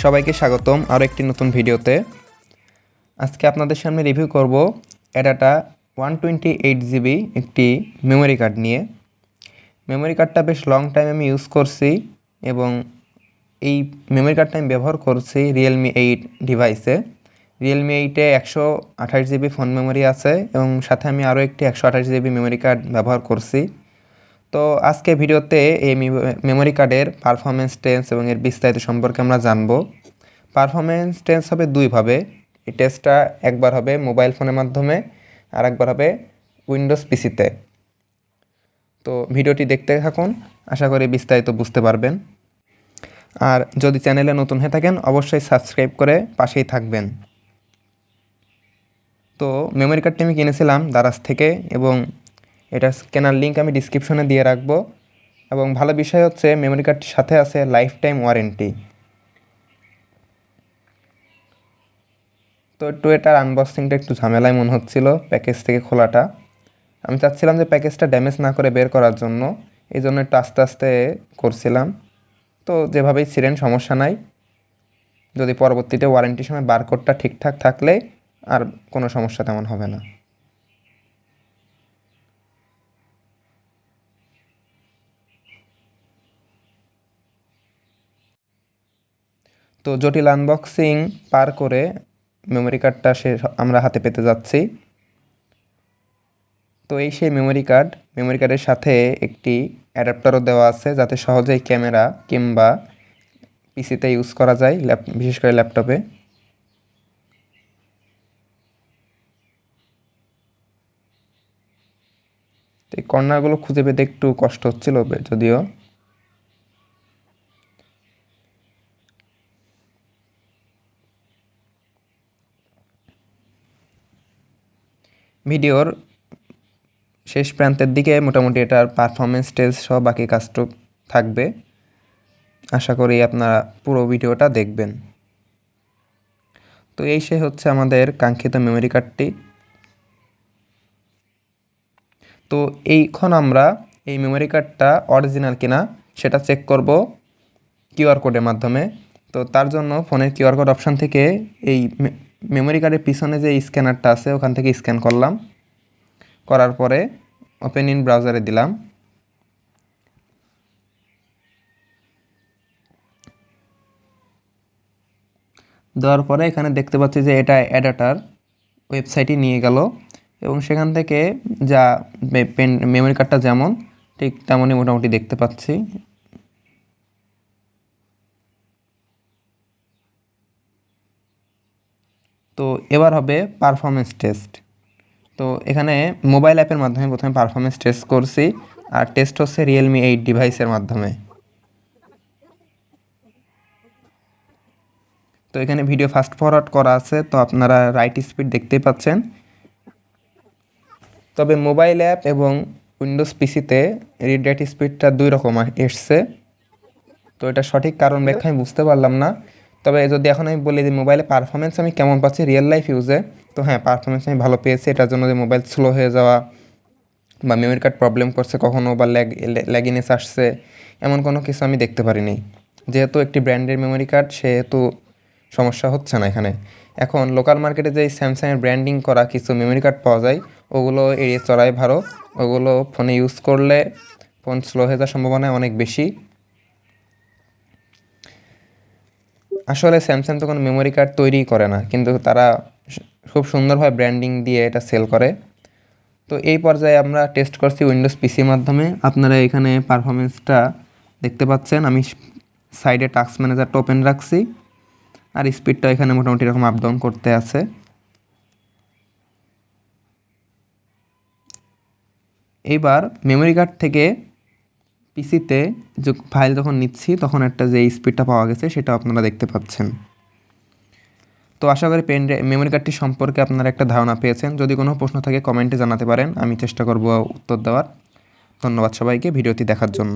সবাইকে স্বাগতম আরও একটি নতুন ভিডিওতে। আজকে আপনাদের সামনে রিভিউ করব অ্যাডাটা 128GB একটি মেমোরি কার্ড নিয়ে। মেমোরি কার্ডটা বেশ লং টাইম আমি ইউজ করছি এবং এই মেমোরি কার্ডটা আমি ব্যবহার করছি রিয়েলমি 8 ডিভাইসে। রিয়েলমি 8-এ 128GB ফোন মেমোরি আছে এবং সাথে আমি আরও একটি 128GB মেমোরি কার্ড ব্যবহার করছি। তো আজকে ভিডিওতে এই মেমোরি কার্ডের পারফরমেন্স টেস্ট এবং এর বিস্তারিত সম্পর্কে আমরা জানব। পারফরমেন্স টেস্ট হবে দুইভাবে। এই টেস্টটা একবার হবে মোবাইল ফোনের মাধ্যমে আর একবার হবে উইন্ডোজ পিসিতে। তো ভিডিওটি দেখতে থাকুন, আশা করি বিস্তারিত বুঝতে পারবেন। আর যদি চ্যানেলে নতুন হয়ে থাকেন অবশ্যই সাবস্ক্রাইব করে পাশেই থাকবেন। তো মেমোরি কার্ডটি আমি কিনেছিলাম দারাজ থেকে এবং এটার কেনার লিঙ্ক আমি ডিসক্রিপশনে দিয়ে রাখবো। এবং ভালো বিষয় হচ্ছে মেমোরি কার্ডটির সাথে আছে লাইফ টাইম ওয়ারেন্টি। তো এটার আনবক্সিংটা একটু ঝামেলায় মনে হচ্ছিল প্যাকেজ থেকে খোলাটা। আমি চাচ্ছিলাম যে প্যাকেজটা ড্যামেজ না করে বের করার জন্য, এই জন্য একটু আস্তে আস্তে করছিলাম। তো যেভাবেই ছিলেন সমস্যা নাই, যদি পরবর্তীতে ওয়ারেন্টির সময় বারকোডটা ঠিকঠাক থাকলে আর কোনো সমস্যা তেমন হবে না। তো জটিল আনবক্সিং পার করে মেমোরি কার্ডটা আমরা হাতে পেতে যাচ্ছি। তো এই সেই মেমোরি কার্ডের সাথে একটি অ্যাডাপ্টারও দেওয়া আছে যাতে সহজেই ক্যামেরা কিংবা পিসিতে ইউজ করা যায়, বিশেষ করে ল্যাপটপে। তো এই কর্নারগুলো খুঁজে পেতে একটু কষ্ট হচ্ছিল যদিও। ভিডিওর শেষ প্রান্তের দিকে মোটামুটি এটার পারফরমেন্স টেস্ট সহ বাকি কাজটুক থাকবে। আশা করি আপনারা পুরো ভিডিওটা দেখবেন। তো এই সে হচ্ছে আমাদের কাঙ্ক্ষিত মেমোরি কার্ডটি। তো এইখন আমরা এই মেমোরি কার্ডটা অরিজিনাল কিনা সেটা চেক করব কিউআর কোডের মাধ্যমে। তো তার জন্য ফোনের কিউআর কোড অপশান থেকে এই মেমোরি কার্ডের পিছনে যে স্ক্যানারটা আছে ওখান থেকে স্ক্যান করলাম, করার পরে ওপেন ইন ব্রাউজারে দিলাম। দেওয়ার পরে এখানে দেখতে পাচ্ছি যে এটা অ্যাডাটার ওয়েবসাইটে নিয়ে গেল এবং সেখান থেকে যা মেমোরি কার্ডটা যেমন ঠিক তেমনই মোটামুটি দেখতে পাচ্ছি। তো এবার হবে পারফরমেন্স টেস্ট। তো এখানে মোবাইল অ্যাপের মাধ্যমে প্রথমে পারফরমেন্স টেস্ট করছি, আর টেস্ট হচ্ছে রিয়েলমি 8 ডিভাইসের মাধ্যমে। তো এখানে ভিডিও ফাস্ট ফরওয়ার্ড করা আছে, তো আপনারা রাইট স্পিড দেখতেই পাচ্ছেন। তবে মোবাইল অ্যাপ এবং উইন্ডোজ পিসিতে রিড রাইট স্পিডটা দুই রকম এসছে। তো এটা সঠিক কারণ ব্যাখ্যা আমি বুঝতে পারলাম না। তবে যদি এখন আমি বলি যে মোবাইলে পারফরমেন্স আমি কেমন পাচ্ছি রিয়েল লাইফ ইউজে, তো হ্যাঁ পারফরমেন্স আমি ভালো পেয়েছি। এটার জন্য যে মোবাইল স্লো হয়ে যাওয়া বা মেমোরি কার্ড প্রবলেম করছে কখনো বা ল্যাগিনেস আসছে এমন কোনো কিছু আমি দেখতে পারিনি। যেহেতু একটি ব্র্যান্ডের মেমোরি কার্ড সেহেতু সমস্যা হচ্ছে না এখানে। এখন লোকাল মার্কেটে যে স্যামসাংয়ের ব্র্যান্ডিং করা কিছু মেমোরি কার্ড পাওয়া যায় ওগুলো এড়িয়ে চলাই ভালো। ওগুলো ফোনে ইউজ করলে ফোন স্লো হয়ে যাওয়ার সম্ভাবনা অনেক বেশি। আসলে স্যামসাং তো কোনো মেমোরি কার্ড তৈরি করে না, কিন্তু তারা খুব সুন্দরভাবে ব্র্যান্ডিং দিয়ে এটা সেল করে। তো এই পর্যায়ে আমরা টেস্ট করছি উইন্ডোজ পিসির মাধ্যমে। আপনারা এখানে পারফরমেন্সটা দেখতে পাচ্ছেন। আমি সাইডে টাস্ক ম্যানেজারটা ওপেন রাখছি আর স্পিডটা এখানে মোটামুটি এরকম আপ ডাউন করতে আছে। এইবার মেমোরি কার্ড থেকে পিসিতে যে ফাইল যখন নিচ্ছি তখন একটা যে স্পিডটা পাওয়া গেছে সেটা আপনারা দেখতে পাচ্ছেন। তো আশা করি মেমোরি কার্ডটি সম্পর্কে আপনারা একটা ধারণা পেয়েছেন। যদি কোনো প্রশ্ন থাকে কমেন্টে জানাতে পারেন, আমি চেষ্টা করব উত্তর দেওয়ার। ধন্যবাদ সবাইকে ভিডিওটি দেখার জন্য।